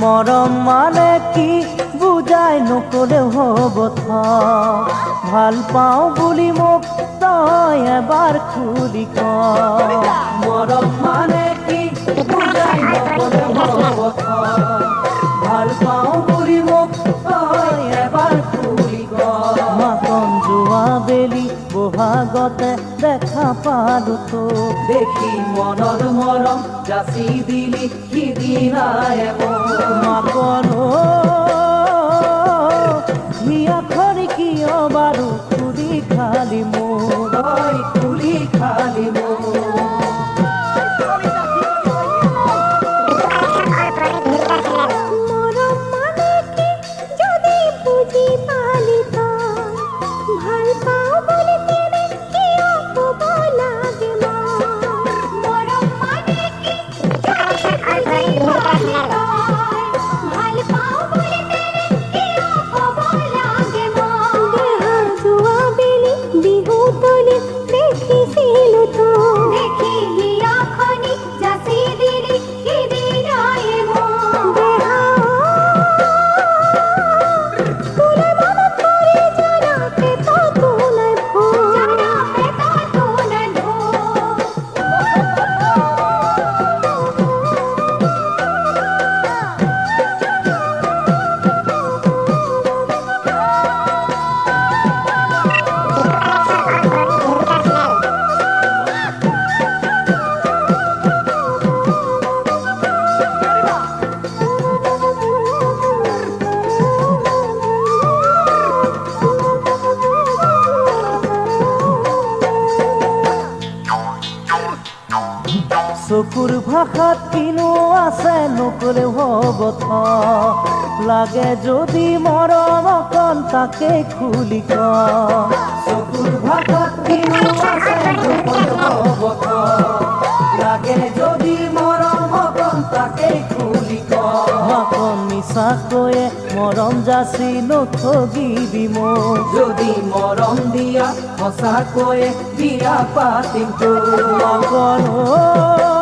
মৰম মানে কি বুজাই নকলেও হ'ব ভাল পাওঁ বুলি মোক তই এবাৰ খুলি ক মৰম মানে কি বুজাই নকলেও হ'ব ভাল পাওঁ বুলি মোক তই এবাৰ খুলি ক মাকন যোৱা বেলি বহাগতে দেখা পালো তো দেখি মনৰ মৰম যাচি দিলি সিদিনাই মাকন হিয়া খৰি কিয় বাৰু খুলি খালি মোৰ খুলি খালি মোৰ চকুৰ ভাষাত কিনো আছে নকলেও হ'ব লাগে যদি মৰম অকণ তাকে খুলি ক চকুৰ ভাষাত কিনো আছে নকলেও হ'ব লাগে যদি মৰম অকণ তাকে খুলি ক অকণ মিছাকৈয়ে মৰম যাচি নথগিবি মোক যদি মৰম দিয়া সঁচাকৈয়ে বিয়া পাতিম তো অকণ